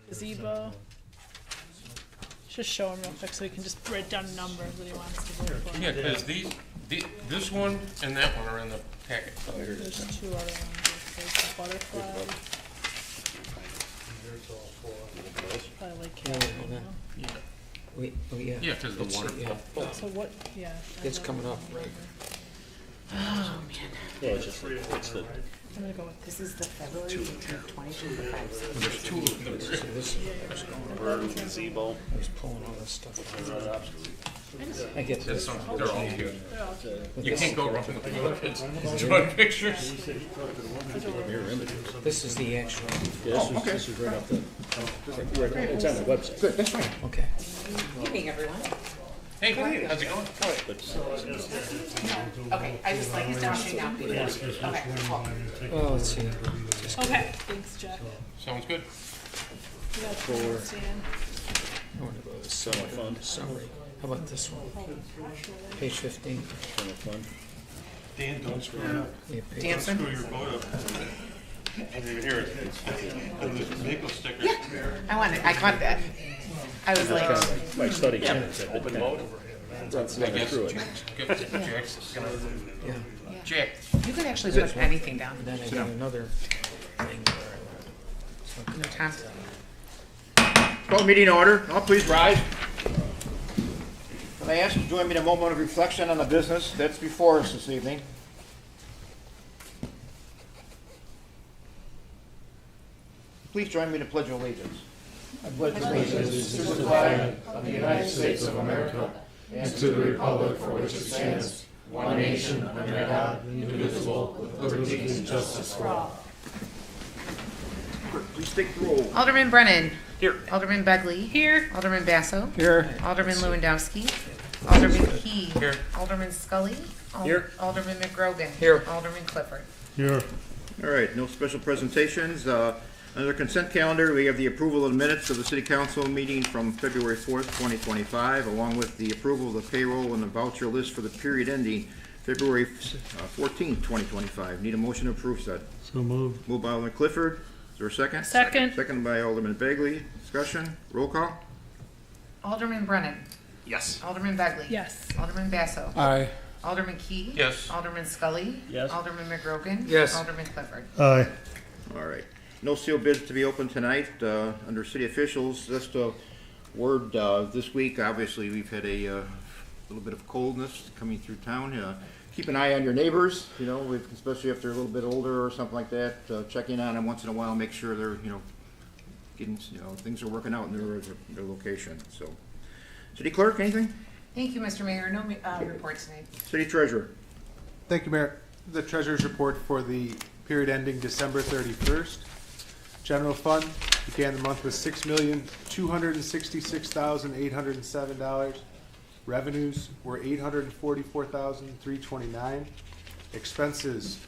Gazebo. Just show him real quick so he can just write down numbers that he wants to vote for. Yeah, because this one and that one are in the packet. There's two other ones. There's the butterfly. Probably like cat, you know? Yeah, Wait, oh yeah. yeah, because the It's- waterfall. yeah. So what, yeah. I It's don't coming up, remember. right. Yeah, it's just, it's the, I'm gonna go with this. This is the February 18th, 2025. There's two of them. So this, bird gazebo. I was pulling all this stuff out. I get That's this. some, they're all cute. But You this- can't go wrong with the kids. Drawing pictures. This is the actual, Yeah, this is right off the, it's on the website. Good, that's fine. okay. Good evening, everyone. Hey, Clayton, how's it going? Okay, I just like his document now. Okay, cool. Oh, let's see. Okay, thanks, Jack. Sounds good. You got to stand. I want to go to the Summer fund. summary. How about this one? Page 15. Summer fund. Dan, don't screw it up. Yeah, page Danson? Screw your vote up. I didn't even hear it. And the maple stickers. I caught that. I was like, Like study minutes at the time. I guess Jack's gonna, Yeah. Jack, you could actually put anything down. And then I got another thing where No time. Call meeting order. Now please rise. Can I ask you to join me in a moment of reflection on the business that's before us this evening? Please join me in the Pledge of Allegiance. I pledge allegiance to the flag of the United States of America and to the republic for which it stands, one nation, under God, indivisible, with liberty and justice for all. Please take the roll. Alderman Brennan. Here. Alderman Begley. Here. Alderman Basso. Here. Alderman Lewandowski. Alderman Key. Here. Alderman Scully. Here. Alderman McGrogan. Here. Alderman Clifford. Here. All right, no special presentations. Under consent calendar, we have the approval of the minutes of the City Council meeting from February 4th, 2025, along with the approval of the payroll and the voucher list for the period ending February 14th, 2025. Need a motion to approve said. So moved. Moved by Alderman Clifford. Is there a second? Second. Second by Alderman Bagley. Discussion. Roll call. Alderman Brennan. Yes. Alderman Begley. Yes. Alderman Basso. Aye. Alderman Key. Yes. Alderman Scully. Yes. Alderman McGrogan. Yes. Alderman Clifford. Aye. All right. No sealed bids to be opened tonight. Under city officials, just a word, this week, obviously, we've had a little bit of coldness coming through town. Keep an eye on your neighbors, you know, especially if they're a little bit older or something like that. Check in on them once in a while, make sure they're, getting, things are working out in their location, so. City clerk, anything? Thank you, Mr. Mayor. No report tonight. City treasurer? Thank you, Mayor. The treasurer's report for the period ending December 31st. General fund began the month with $6,266,807. Revenues were $844,329. Expenses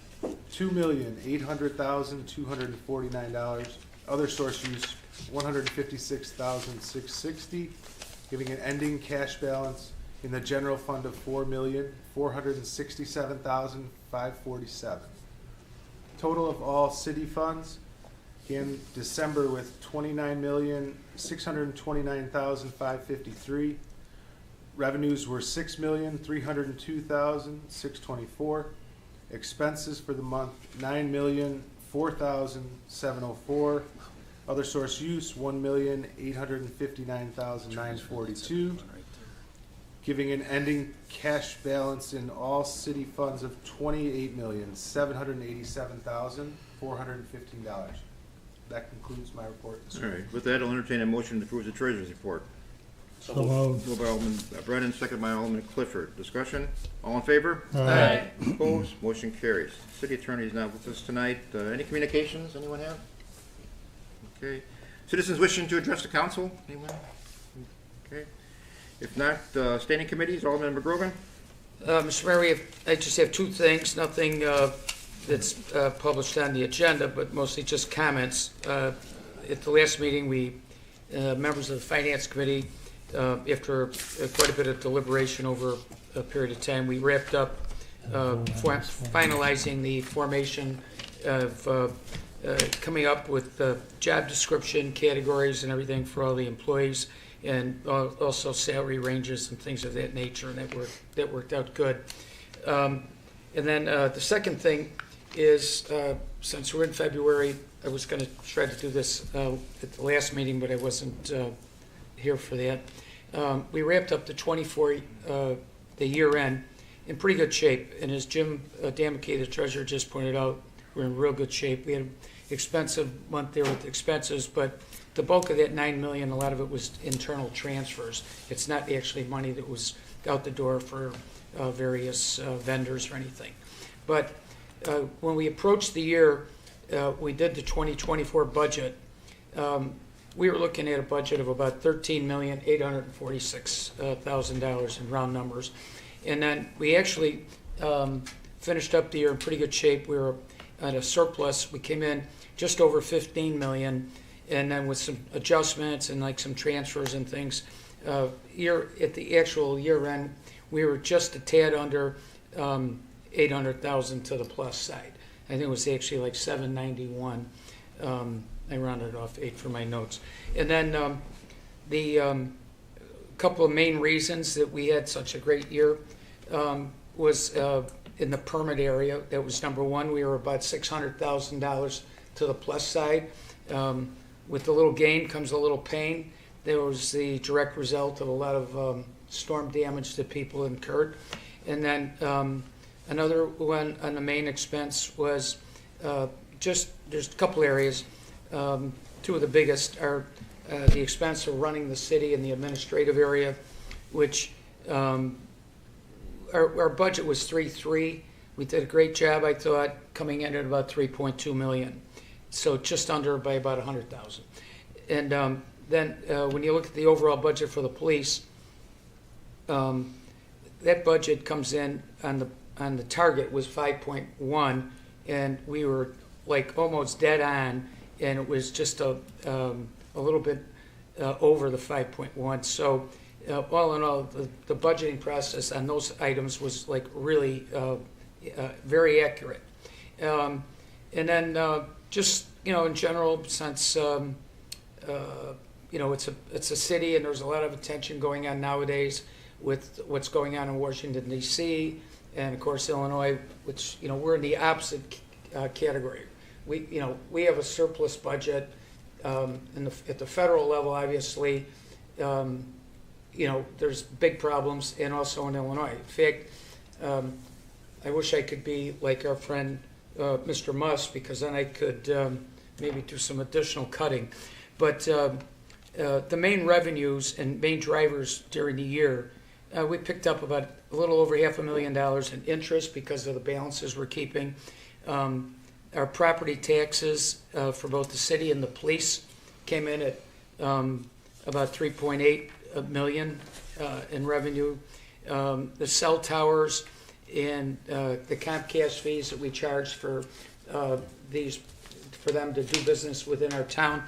$2,800,249. Other source use $156,660, giving an ending cash balance in the general fund of $4,467,547. Total of all city funds began December with $29,629,553. Revenues were $6,302,624. Expenses for the month $9,004,704. Other source use $1,859,942. Giving an ending cash balance in all city funds of $28,787,415. That concludes my report. All right, with that, I'll entertain a motion to approve the treasurer's report. So moved. Moved by Alderman Brennan, second by Alderman Clifford. Discussion? All in favor? Aye. Opposed? Motion carries. City attorney is not with us tonight. Any communications anyone have? Okay. Citizens wishing to address the council? Anyone? Okay. If not, standing committees, Alderman McGrogan? Mr. Mayor, I just have two things, nothing that's published on the agenda, but mostly just comments. At the last meeting, members of the Finance Committee, after quite a bit of deliberation over a period of time, we wrapped up finalizing the formation of coming up with the job description, categories, and everything for all the employees, and also salary ranges and things of that nature, and that worked out good. And then the second thing is, since we're in February, I was going to try to do this at the last meeting, but I wasn't here for that. We wrapped up the 24, the year end, in pretty good shape. And as Jim Damake, the treasurer, just pointed out, we're in real good shape. We had an expensive month there with expenses, but the bulk of that $9 million, a lot of it was internal transfers. It's not actually money that was out the door for various vendors or anything. But when we approached the year, we did the 2024 budget. We were looking at a budget of about $13,846,000 in round numbers. And then we actually finished up the year in pretty good shape. We were at a surplus. We came in just over 15 million, and then with some adjustments and like some transfers and things, at the actual year end, we were just a tad under 800,000 to the plus side. I think it was actually like 791. I rounded off 8 for my notes. And then the couple of main reasons that we had such a great year was in the permit area. That was number one. We were about $600,000 to the plus side. With the little gain comes a little pain. There was the direct result of a lot of storm damage that people incurred. And then another one on the main expense was there's a couple areas. Two of the biggest are the expense of running the city in the administrative area, which our budget was 3.3. We did a great job, I thought, coming in at about 3.2 million. So just under by about 100,000. And then when you look at the overall budget for the police, that budget comes in on the target was 5.1, and we were like almost dead on, and it was just a little bit over the 5.1. So all in all, the budgeting process on those items was like really very accurate. And then just, in general, since it's a city and there's a lot of attention going on nowadays with what's going on in Washington, D.C., and of course Illinois, which we're in the opposite category. We have a surplus budget at the federal level. Obviously, there's big problems, and also in Illinois. In fact, I wish I could be like our friend Mr. Musk, because then I could maybe do some additional cutting. But the main revenues and main drivers during the year, we picked up about a little over $500,000 in interest because of the balances we're keeping. Our property taxes for both the city and the police came in at about 3.8 million in revenue. The cell towers and the Comcast fees that we charge for for them to do business within our town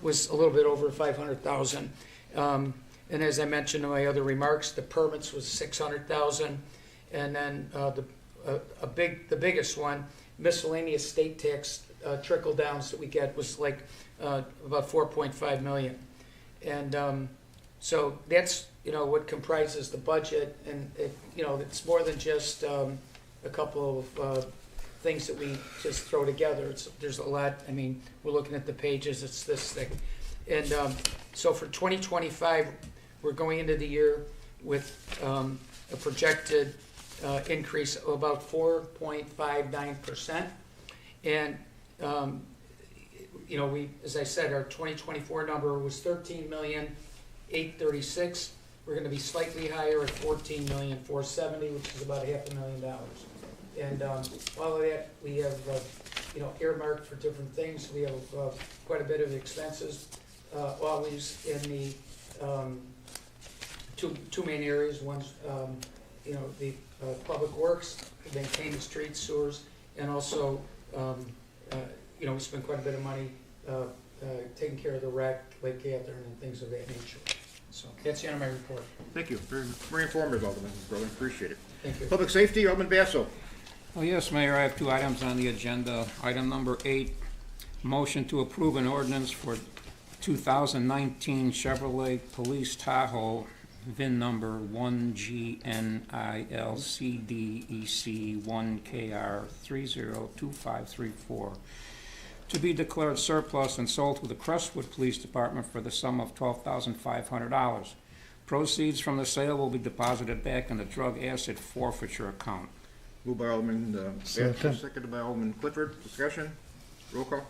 was a little bit over 500,000. And as I mentioned in my other remarks, the permits was 600,000, and then the biggest one, miscellaneous state tax trickle downs that we get was like about 4.5 million. And so that's what comprises the budget, and it's more than just a couple of things that we just throw together. There's a lot. I mean, we're looking at the pages. It's this thick. And so for 2025, we're going into the year with a projected increase of about 4.59%. And we, as I said, our 2024 number was 13,836,000. We're going to be slightly higher at 14,470,000, which is about $500,000. And all of that we have, earmarked for different things. We have quite a bit of expenses, always in the two main areas. One's the public works, maintaining streets, sewers, and also we spend quite a bit of money taking care of the rec, Lake Catherine, and things of that nature. So that's the end of my report. Thank you. Very, very informative, Alderman Berlin. Appreciate it. Thank you. Public safety, Alderman Basso. Oh, yes, Mayor, I have two items on the agenda. Item number 8 motion to approve an ordinance for 2019 Chevrolet Police Tahoe, VIN number 1GNILCDEC1KR302534, to be declared surplus and sold to the Crestwood Police Department for the sum of $12,500. Proceeds from the sale will be deposited back in the drug asset forfeiture account. Moved by Alderman Batchor, seconded by Alderman Clifford. Discussion? Roll call?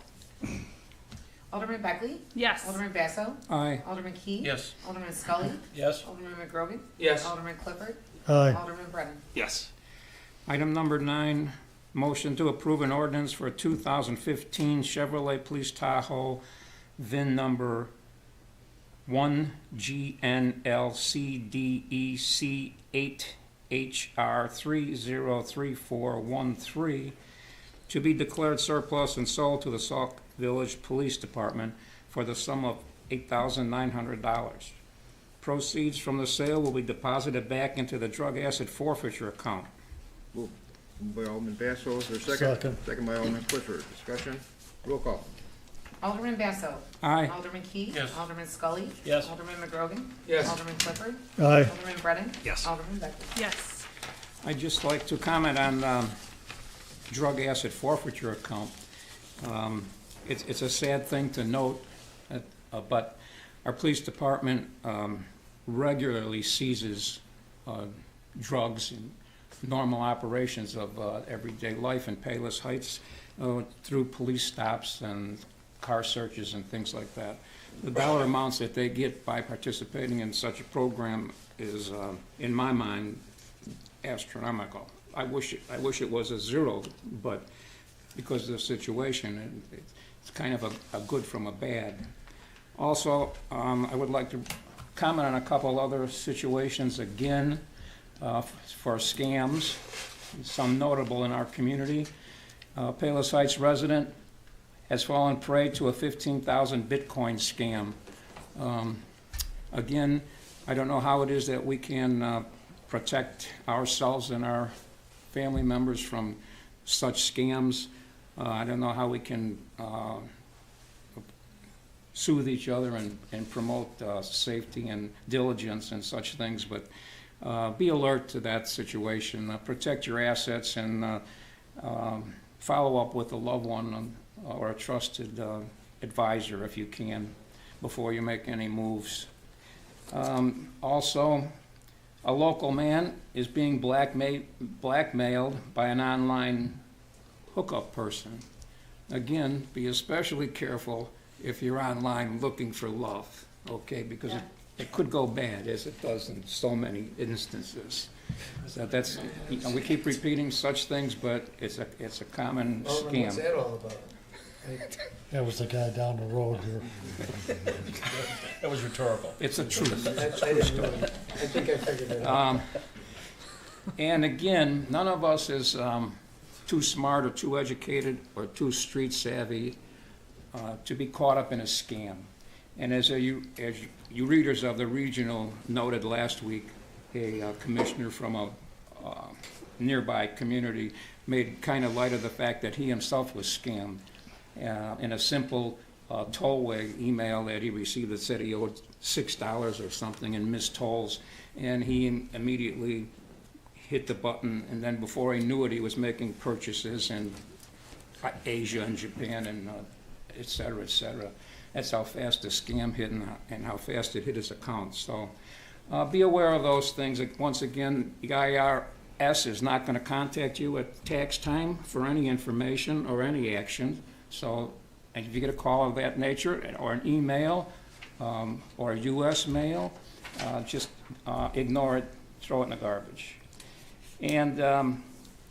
Alderman Beckley? Yes. Alderman Basso? Aye. Alderman Key? Yes. Alderman Scully? Yes. Alderman McGrogan? Yes. Alderman Clifford? Aye. Alderman Brennan? Yes. Item number 9, motion to approve an ordinance for a 2015 Chevrolet Police Tahoe, VIN number 1GNLCDEC8HR303413, to be declared surplus and sold to the Sauk Village Police Department for the sum of $8,900. Proceeds from the sale will be deposited back into the drug asset forfeiture account. Moved by Alderman Basso. Is there a second? Second by Alderman Clifford. Discussion? Roll call? Alderman Basso? Aye. Alderman Key? Yes. Alderman Scully? Yes. Alderman McGrogan? Yes. Alderman Clifford? Aye. Alderman Brennan? Yes. Alderman Beckley? Yes. I'd just like to comment on drug asset forfeiture account. It's a sad thing to note, but our police department regularly seizes drugs in normal operations of everyday life in Palos Heights through police stops and car searches and things like that. The dollar amounts that they get by participating in such a program is, in my mind, astronomical. I wish it was a zero, but because of the situation, it's kind of a good from a bad. Also, I would like to comment on a couple other situations again for scams, some notable in our community. Palos Heights resident has fallen prey to a 15,000 Bitcoin scam. Again, I don't know how it is that we can protect ourselves and our family members from such scams. I don't know how we can soothe each other and promote safety and diligence and such things, but be alert to that situation. Protect your assets and follow up with a loved one or a trusted advisor if you can before you make any moves. Also, a local man is being blackmailed by an online hookup person. Again, be especially careful if you're online looking for love, okay? Because it could go bad, as it does in so many instances. So that's, we keep repeating such things, but it's a common scam. What's that all about? That was the guy down the road here. That was rhetorical. It's a truth. I didn't know. I think I figured it out. And again, none of us is too smart or too educated or too street savvy to be caught up in a scam. And as you readers of the Regional noted last week, a commissioner from a nearby community made kind of light of the fact that he himself was scammed in a simple tollway email that he received that said he owed $6 or something in missed tolls, and he immediately hit the button, and then before he knew it, he was making purchases in Asia and Japan and et cetera, et cetera. That's how fast the scam hit and how fast it hit his account. So be aware of those things. Once again, the IRS is not going to contact you at tax time for any information or any action. So if you get a call of that nature or an email or a U.S. mail, just ignore it, throw it in the garbage. And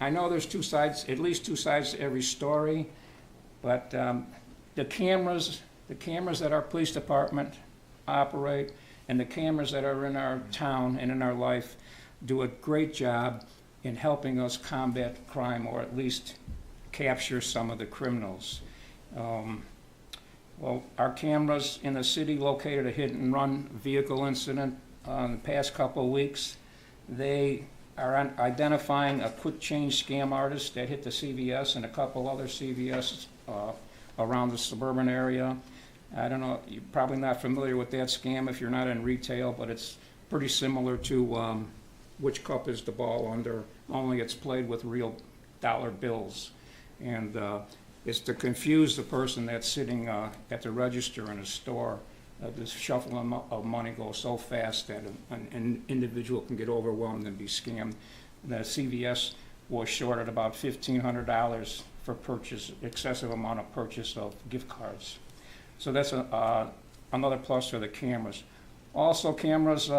I know there's two sides, at least two sides to every story, but the cameras that our police department operate and the cameras that are in our town and in our life do a great job in helping us combat crime or at least capture some of the criminals. Well, our cameras in the city located a hit-and-run vehicle incident in the past couple of weeks. They are identifying a quick change scam artist that hit the CVS and a couple other CVS around the suburban area. I don't know, you're probably not familiar with that scam if you're not in retail, but it's pretty similar to which cup is the ball under, only it's played with real dollar bills. And it's to confuse the person that's sitting at the register in a store. This shuffle of money goes so fast that an individual can get overwhelmed and be scammed. The CVS was short at about $1,500 for purchase, excessive amount of purchase of gift cards. So that's another plus for the cameras. Also, cameras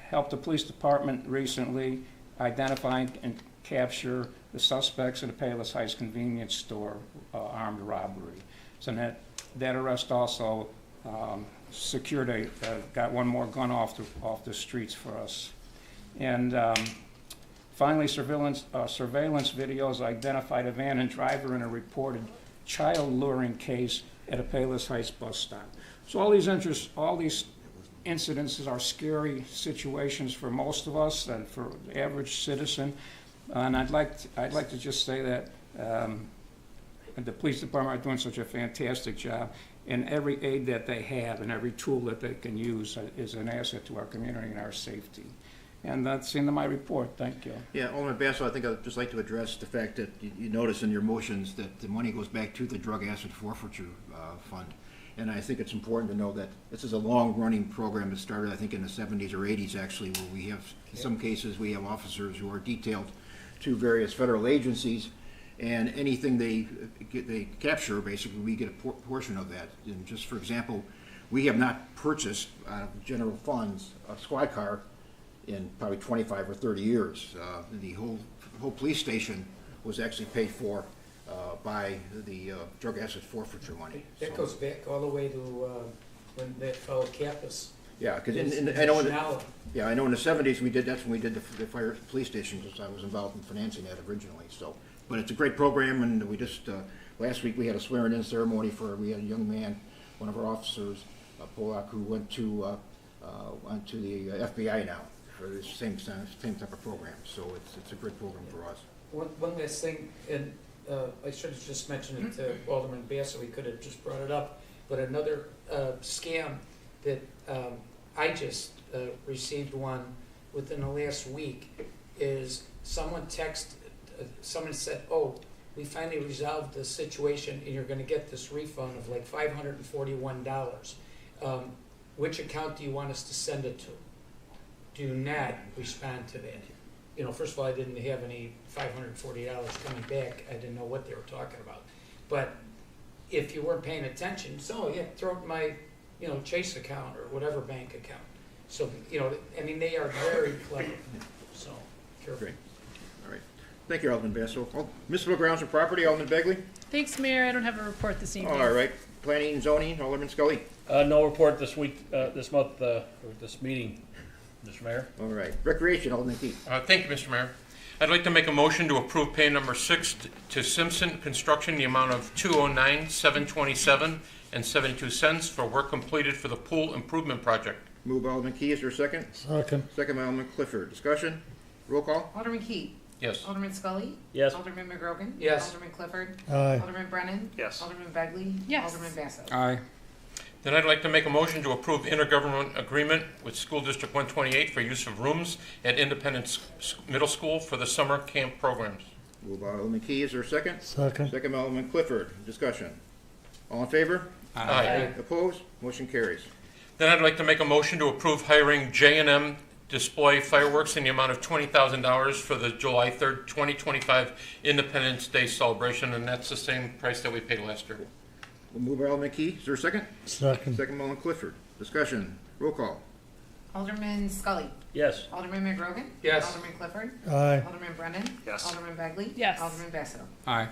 helped the police department recently identify and capture the suspects in the Palos Heights convenience store armed robbery. So that arrest also secured got one more gun off the streets for us. And finally, surveillance videos identified a van and driver in a reported child luring case at a Palos Heights bus stop. So all these incidences are scary situations for most of us and for the average citizen. And I'd like to just say that the police department are doing such a fantastic job, and every aid that they have and every tool that they can use is an asset to our community and our safety. And that's the end of my report. Thank you. Yeah, Alderman Basso, I think I'd just like to address the fact that you notice in your motions that the money goes back to the drug asset forfeiture fund. And I think it's important to know that this is a long-running program that started, I think, in the 70s or 80s, actually, where we have, in some cases, we have officers who are detailed to various federal agencies, and anything they capture, basically, we get a portion of that. And just for example, we have not purchased general funds a squad car in probably 25 or 30 years. The whole police station was actually paid for by the drug asset forfeiture money. That goes back all the way to when that fellow Kappas. Yeah, because I know in the 70s we did. That's when we did the fire police stations. I was involved in financing that originally. So, but it's a great program, and we just last week we had a swearing-in ceremony we had a young man, one of our officers, Polak, who went to the FBI now for the same type of program. So it's a great program for us. One last thing, and I should have just mentioned it to Alderman Basso, we could have just brought it up, but another scam that I just received one within the last week is someone said, oh, we finally resolved the situation and you're gonna get this refund of like $541. Which account do you want us to send it to? Do not respond to that. You know, first of all, I didn't have any $540 coming back. I didn't know what they were talking about. But if you weren't paying attention, so yeah, throw it in my, Chase account or whatever bank account. So, I mean, they are very clever. So, careful. Great. All right. Thank you, Alderman Basso. Municipal grounds and property, Alderman Begley. Thanks, Mayor. I don't have a report this evening. All right. Planning and zoning, Alderman Scully. No report this week, this month, or this meeting, Mr. Mayor. All right. Recreation, Alderman Key. Thank you, Mr. Mayor. I'd like to make a motion to approve pay number 6 to Simpson Construction, the amount of $209,727.72 for work completed for the pool improvement project. Move by Alderman Key. Is there a second? Second. Second by Alderman Clifford. Discussion? Roll call? Alderman Key. Yes. Alderman Scully. Yes. Alderman McGrogan. Yes. Alderman Clifford. Aye. Alderman Brennan. Yes. Alderman Begley. Yes. Alderman Basso. Aye. Then I'd like to make a motion to approve intergovernment agreement with School District 128 for use of rooms at Independence Middle School for the summer camp programs. Move by Alderman Key. Is there a second? Second. Second by Alderman Clifford. Discussion? All in favor? Aye. Opposed? Motion carries. Then I'd like to make a motion to approve hiring J&M Display Fireworks in the amount of $20,000 for the July 3rd, 2025 Independence Day celebration, and that's the same price that we paid last year. We'll move by Alderman Key. Is there a second? Second. Second by Alderman Clifford. Discussion? Roll call? Alderman Scully. Yes. Alderman McGrogan. Yes. Alderman Clifford. Aye. Alderman Brennan. Yes. Alderman Begley. Yes. Alderman Basso. Aye.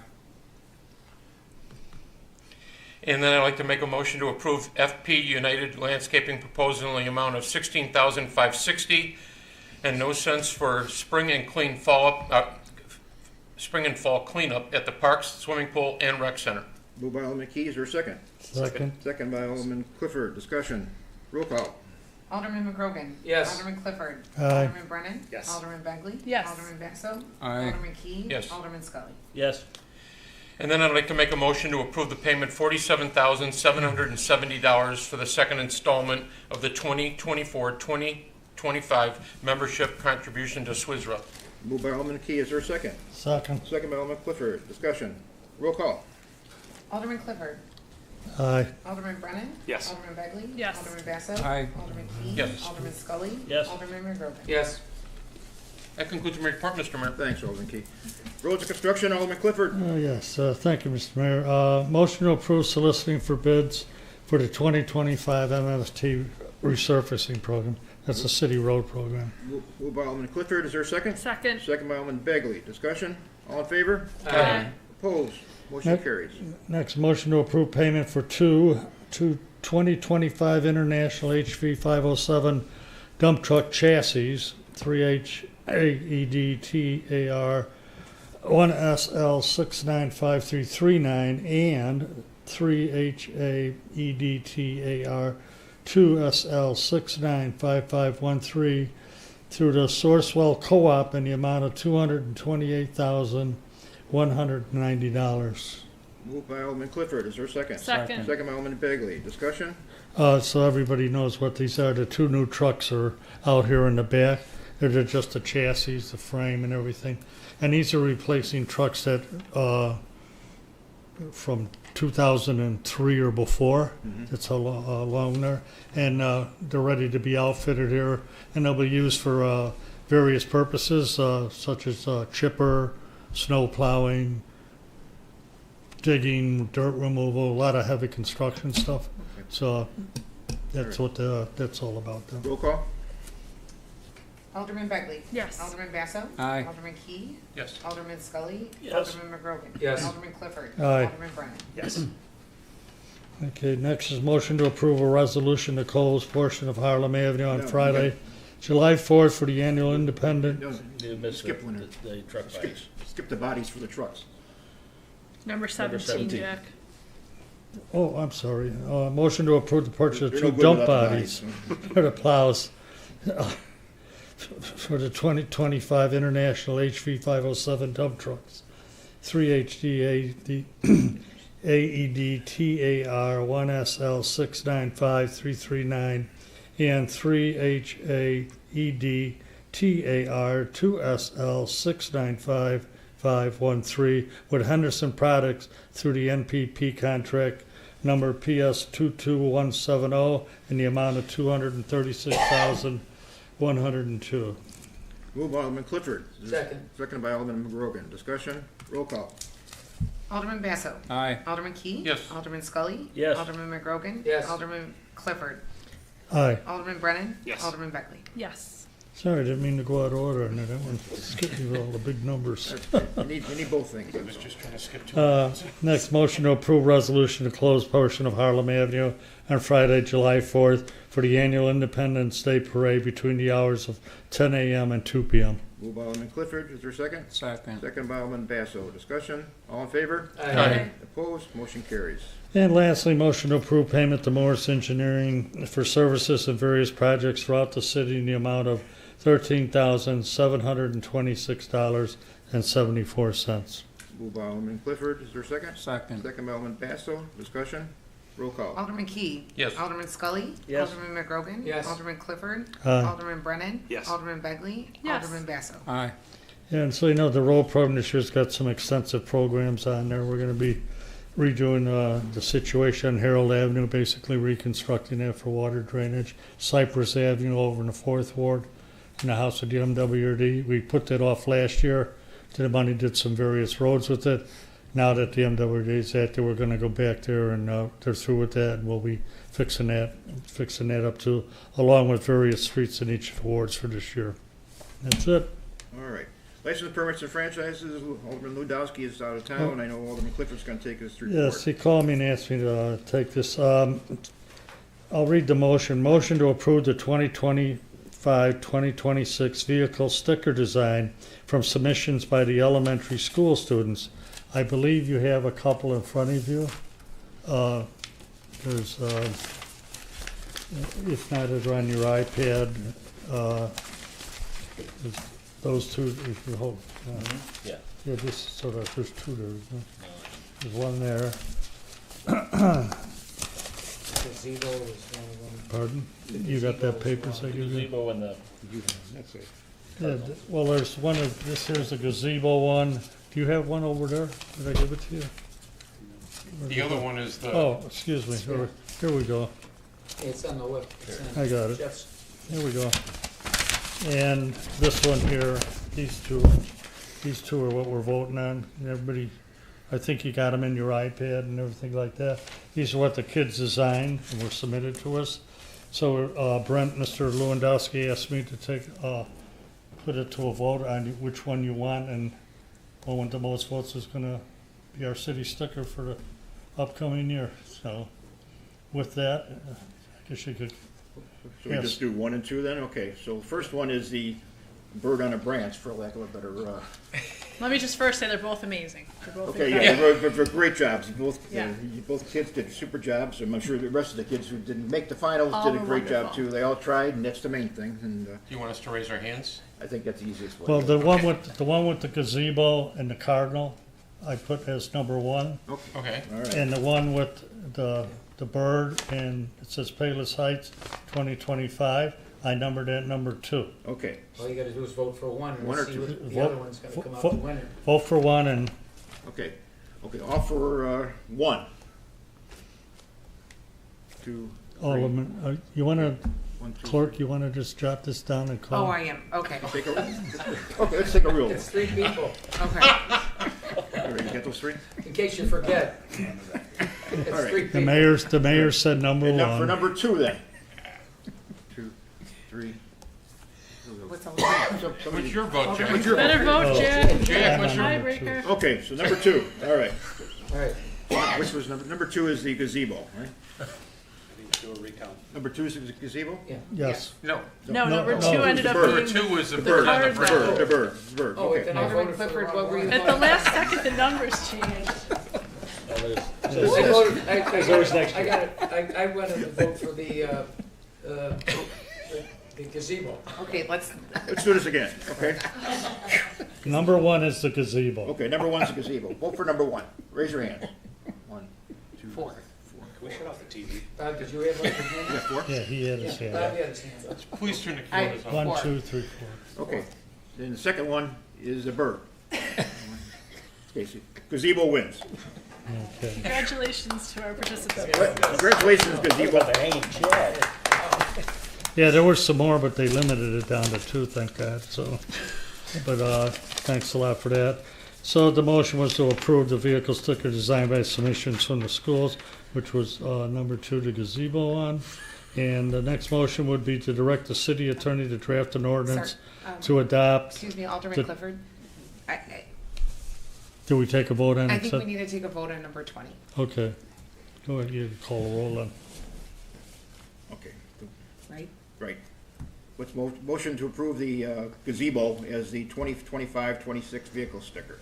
And then I'd like to make a motion to approve FP United Landscaping proposal in the amount of $16,560 and no cents for spring and fall cleanup at the parks, swimming pool, and rec center. Move by Alderman Key. Is there a second? Second. Second by Alderman Clifford. Discussion? Roll call? Alderman McGrogan. Yes. Alderman Clifford. Aye. Alderman Brennan. Yes. Alderman Begley. Yes. Alderman Basso. Aye. Alderman Key. Yes. Alderman Scully. Yes. And then I'd like to make a motion to approve the payment $47,770 for the second installment of the 2024-2025 membership contribution to SWISRA. Moved by Alderman Key, is there a second? Second. Second by Alderman Clifford, discussion. Roll call. Alderman Clifford. Aye. Alderman Brennan. Yes. Alderman Begley. Yes. Alderman Basso. Aye. Alderman Key. Yes. Alderman Scully. Yes. Alderman McGrogan. Yes. That concludes my report, Mr. Mayor. Thanks, Alderman Key. Roads and Construction, Alderman Clifford. Yes, thank you, Mr. Mayor. Motion to approve soliciting for bids for the 2025 MST resurfacing program. That's a city road program. Moved by Alderman Clifford, is there a second? Second. Second by Alderman Begley, discussion. All in favor? Aye. Opposed? Motion Yep. carries. Next, motion to approve payment for two 2025 International HV 507 dump truck chassis, 3HAEDTAR 1SL695339 and 3HAEDTAR 2SL695513 through the Sourcewell Co-op in the amount of $228,190. Moved by Alderman Clifford, is there a second? Second. Second by Alderman Begley, discussion. So everybody knows what these are. The two new trucks are out here in the back. They're just the chassis, the frame, and everything. And these are replacing trucks that from 2003 or before. That's how long they're. And they're ready to be outfitted here, and they'll be used for various purposes, such as chipper, snow plowing, digging, dirt removal, a lot of heavy construction stuff. So that's what that's all about. Roll call. Alderman Begley. Yes. Alderman Basso. Aye. Alderman Key. Yes. Alderman Scully. Yes. Alderman McGrogan. Yes. Alderman Clifford. Aye. Alderman Brennan. Yes. Okay, next is motion to approve a resolution to close portion of Harlem Avenue on No, Friday, July 4th for the annual Independent. No, You missed Skip one. the truck Skip, bodies. skip the bodies for the trucks. Number 17, 17. Jack. Oh, I'm sorry. Motion to approve the purchase of They're two no good dump without the bodies for the plows for the 2025 International HV 507 dump trucks. 3HDAEDTAR 1SL695339 and 3HAEDTAR 2SL695513 with Henderson Products through the NPP contract number PS 22170 in the amount of $236,102. Moved by Alderman Clifford. Second. Second by Alderman McGrogan, discussion. Roll call. Alderman Basso. Aye. Alderman Key. Yes. Alderman Scully. Yes. Alderman McGrogan. Yes. Alderman Clifford. Aye. Alderman Brennan. Yes. Alderman Begley. Yes. Sorry, I didn't mean to go out of order on that. I went skipping with all the big numbers. We need both things. I was just trying to skip two. Next, motion to approve resolution to close portion of Harlem Avenue on Friday, July 4th for the annual Independence Day Parade between the hours of 10 a.m. and 2 p.m. Moved by Alderman Clifford, is there a second? Second. Second by Alderman Basso, discussion. All in favor? Aye. Opposed? Motion carries. And lastly, motion to approve payment to Morris Engineering for services and various projects throughout the city in the amount of $13,726.74. Moved by Alderman Clifford, is there a second? Second. Second by Alderman Basso, discussion. Roll call. Alderman Key. Yes. Alderman Scully. Yes. Alderman McGrogan. Yes. Alderman Clifford. Aye. Alderman Brennan. Yes. Alderman Begley. Yes. Alderman Basso. Aye. Yeah, and so you know, the road program this year's got some extensive programs on there. We're gonna be redoing the situation on Harold Avenue, basically reconstructing that for water drainage. Cypress Avenue over in the 4th Ward, in the house of the MWD. We put that off last year. The money did some various roads with it. Now that the MWD's at there, we're gonna go back there and they're through with that, and we'll be fixing that up too, along with various streets in each of the wards for this year. That's it. All right. License permits and franchises, Alderman Ludowski is out of town. I know Alderman Clifford's gonna take us through. Yes, he called me and asked me to take this. I'll read the motion. Motion to approve the 2025-2026 vehicle sticker design from submissions by the elementary school students. I believe you have a couple in front of you. There's, if not, they're on your iPad. There's those two, if you hold. Yeah. Yeah, this, so that there's two there, isn't There's one there. Gazebo is one of them. Pardon? You got that papers I give you? Gazebo and the, That's it. Yeah, well, there's one of, this here's the gazebo one. Do you have one over there? Did I give it to you? The other one is the, Oh, excuse me. Here we go. It's on the left. It's on I got it. Jeff's. Here we go. And this one here, these two are what we're voting on. And everybody, I think you got them in your iPad and everything like that. These are what the kids designed and were submitted to us. So Brent, Mr. Lewandowski asked me to put it to a vote on which one you want, and one with the most votes is gonna be our city sticker for the upcoming year. So with that, I guess you could, So we Yes. just do 1 and 2 then? Okay, so the first one is the bird on a branch, for lack of a better, Let me just first say they're both amazing. They're both okay, incredible. yeah, they're great jobs. Yeah. Both kids did super jobs, and I'm sure the rest of the kids who didn't make the finals All did a were great job wonderful. too. They all tried, and that's the main thing, and do you want us to raise our hands? I think that's the easiest way. well, the one with the gazebo and the cardinal, I put as number 1. Okay. All right, And the one with the bird and it says Palos Heights 2025, I numbered that number 2. okay. All you gotta do is vote for one, and One we'll or see two. what the Vote- other one's gonna come out vote- the winner. Vote for one and, Okay, all for 1. 2, you wanna, 1, 2. clerk, you wanna just jot this down and Oh, call? I am, okay, Okay, let's take a real. It's 3 people, okay. All right, you got those 3? in case you forget. It's All right. 3 The people. mayor said number And now for 1. number 2 then. 2, 3. What's all that? What's your vote, Jack? What's your Better vote? vote, Jack. Jack, what's your, Tiebreaker. Okay, so number 2, all right. All right, Which was number 2 is the gazebo, right? do a recount. Number 2 is the gazebo? Yes. no, No, number no, 2 ended up bird. number being 2 was the the bird on the card branch. The bird, oh, wait, okay. then I Alderman voted for the Clifford, wrong what were you one. at the last second. The numbers changed. I voted, There's always next I year. got it, I wanted to vote for the gazebo. Okay, let's, Let's do this again, okay? Number 1 is the gazebo. Okay, number 1 is the gazebo. Vote for number 1. Raise your hands. 1, 2, 4. Can we shut off the TV? Did you have one for him? Yeah, 4? Yeah, he had his hand Bob up. had his hand up. Please turn the I- cameras on. 1, Four. 2, 3, 4. Okay. Then the second one is a bird. Okay, so gazebo wins. Okay. Congratulations to our participants. Congratulations, gazebo. The hanging chad. Yeah, there were some more, but they limited it down to 2, thank God, so. But, thanks a lot for that. So the motion was to approve the vehicle sticker designed by submissions from the schools, which was, number 2, the gazebo one. And the next motion would be to direct the city attorney to draft an ordinance Sir, to adopt. excuse me, Alderman The- Clifford. Do we take a vote on I it? think we need to take a vote on number 20. Okay. Go ahead, you call a roll then. Okay, Right? right. What's motion to approve the gazebo as the 2025-26 vehicle sticker?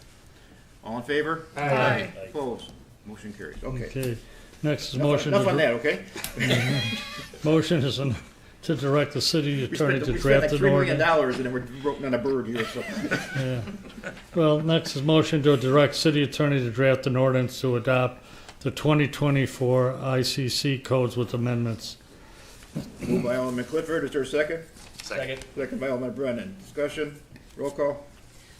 All in favor? Aye. Opposed? Motion carries. Okay. Okay. Next is Enough motion. enough to on dir- that, okay? Motion is to direct the city We attorney spent to like draft $3 an million ordinance. and then we're voting on a bird here, so. Yeah. Well, next is motion to direct city attorney to draft an ordinance to adopt the 2024 ICC codes with amendments. Moved by Alderman Clifford, is there a second? Second. Second by Alderman Brennan. Discussion, roll call.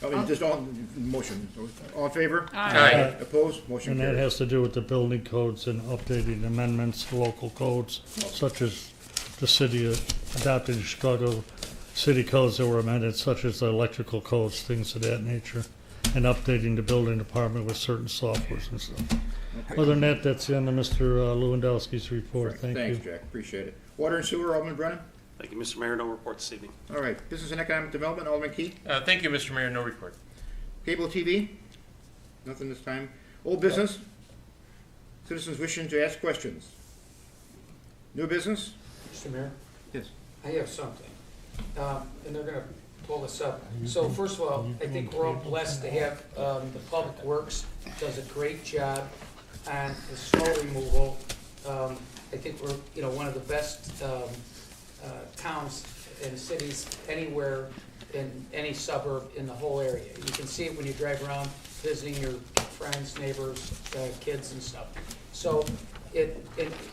I mean, just on, motion. All in favor? Aye. Opposed? Motion And that carries. has to do with the building codes and updating amendments, local codes, such as the city adopted in Chicago city codes that were amended, such as the electrical codes, things of that nature, and updating the building department with certain softwares and stuff. Other than that, that's the end of Mr. Lewandowski's report. Thank you. Thanks, Jack, appreciate it. Water and sewer, Alderman Brennan? Thank you, Mr. Mayor. No report this evening. All right, business and economic development, Alderman Key? Thank you, Mr. Mayor, no report. Cable TV? Nothing this time. Old business? Citizens wishing to ask questions? New business? Mr. Mayor? Yes. I have something, and they're gonna pull this up. So first of all, I think we're all blessed to have, the Public Works does a great job on the snow removal. I think we're, one of the best, towns and cities anywhere in any suburb in the whole area. You can see it when you drive around visiting your friends, neighbors, kids and stuff. So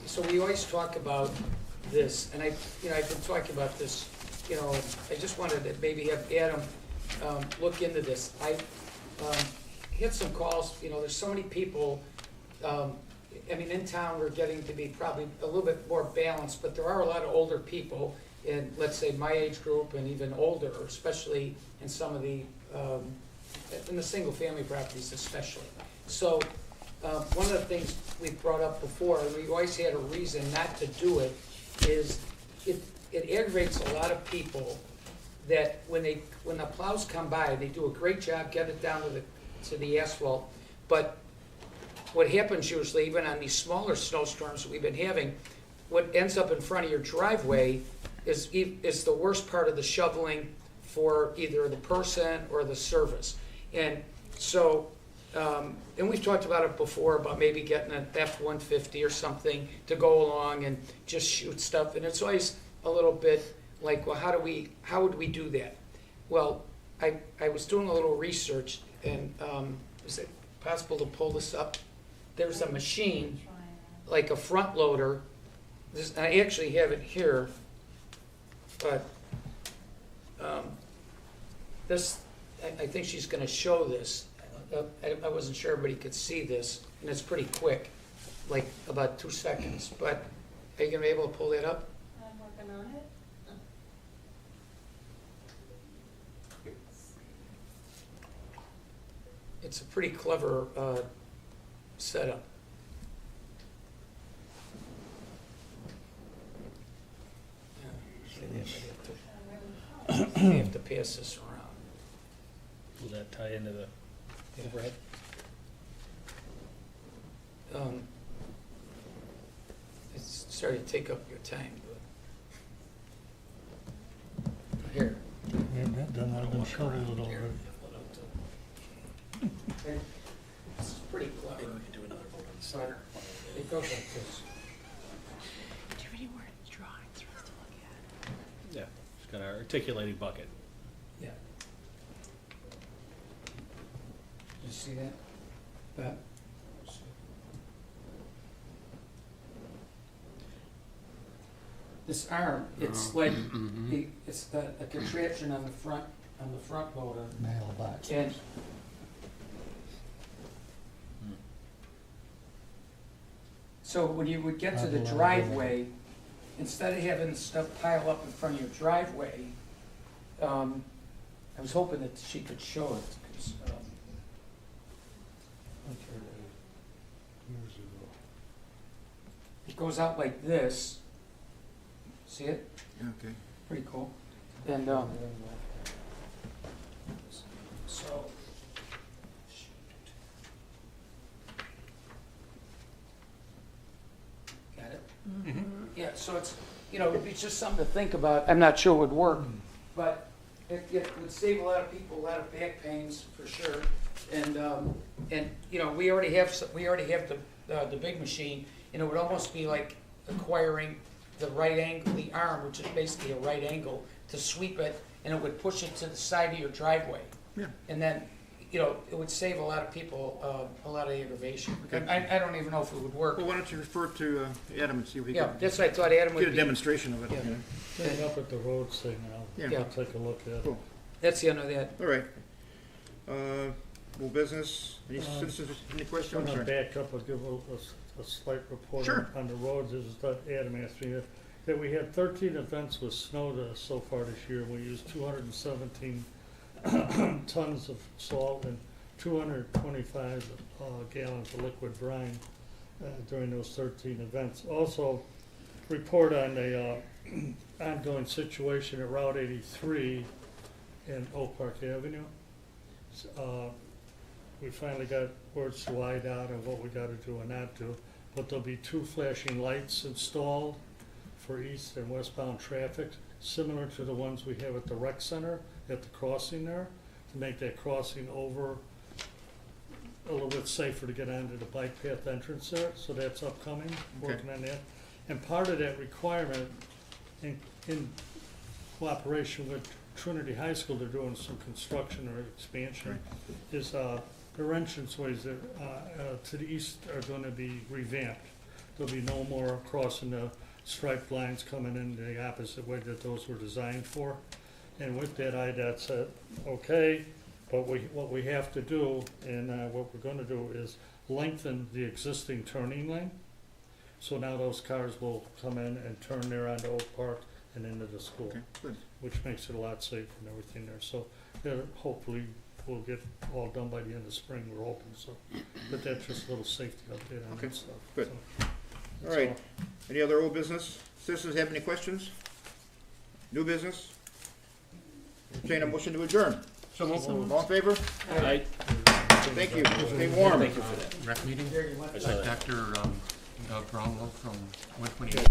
so we always talk about this, and I've been talking about this, and I just wanted to maybe have Adam look into this. I had some calls, there's so many people, in town, we're getting to be probably a little bit more balanced, but there are a lot of older people in, let's say, my age group and even older, especially in some of the, in the single-family properties especially. So, one of the things we've brought up before, and we've always had a reason not to do it, is it aggravates a lot of people that when the plows come by, they do a great job, get it down to the asphalt, but what happens usually, even on these smaller snowstorms that we've been having, what ends up in front of your driveway is the worst part of the shoveling for either the person or the service. And so, and we've talked about it before, about maybe getting an F-150 or something to go along and just shoot stuff, and it's always a little bit like, well, how would we do that? Well, I was doing a little research, and is it possible to pull this up? There's a machine, like a front loader. I actually have it here, but this, I think she's going to show this. I wasn't sure everybody could see this, and it's pretty quick, like about 2 seconds. But are you going to be able to pull that up? I'm working on it. It's a pretty clever setup. You have to pass this around. Will that tie into the overhead? It's starting to take up your time, but here. Then I've been shoveling it already. This is pretty clever. Maybe we can do another vote on the center. It goes like this. Do you have any more drawings for us to look at? Yeah, it's got our articulating bucket. Yeah. You see that? That. This arm, it's like, it's a contraption on the front loader. Mailbox. And so when you would get to the driveway, instead of having stuff pile up in front of your driveway, I was hoping that she could show it, 'cause, it goes out like this. See it? Yeah, okay. Pretty cool. And, so. Got it? Yeah, so it's, it's just something to think about. I'm not sure it would work, but it would save a lot of people a lot of back pains for sure. And we already have the big machine, and it would almost be like acquiring the right angle, the arm, which is basically a right angle, to sweep it, and it would push it to the side of your driveway. Yeah. And then, it would save a lot of people a lot of aggravation. Okay. I don't even know if it would work. Well, why don't you refer to Adam and see if he Yeah, can that's what I thought Adam would get a be. demonstration of it. Yeah. Bring it up at the road signal. Yeah. I'll take a look at it. Cool. That's the end of that. All right. More business? Any citizens, any I'm questions? gonna Or- back up and give a slight report Sure. on the roads. This is that Adam asked me that we had 13 events with snow so far this year. We used 217 tons of salt and 225 gallons of liquid brine during those 13 events. Also, report on the ongoing situation at Route 83 in Oak Park Avenue. We finally got words to IDOT on what we gotta do and not do, but there'll be 2 flashing lights installed for east and westbound traffic, similar to the ones we have at the rec center, at the crossing there, to make that crossing over a little bit safer to get onto the bike path entrance there, so that's upcoming, working on that. And part of that requirement, in cooperation with Trinity High School, they're doing some construction or expansion, is their entranceways to the east are gonna be revamped. There'll be no more crossing the striped lines coming in the opposite way that those were designed for. And with that, IDOT said, okay, but what we have to do, and what we're gonna do is lengthen the existing turning lane. So now those cars will come in and turn there onto Oak Park and into the school, Okay, good. which makes it a lot safer and everything there. So hopefully we'll get all done by the end of spring, we're hoping, so. But that's just a little safety update on Okay, that stuff. good. So, All right. Any other old business? Citizens have any questions? New business? Entertain a motion to adjourn. So moved. All in favor? Thank you. Stay warm. Rec meeting, Dr. Brownlow from 128.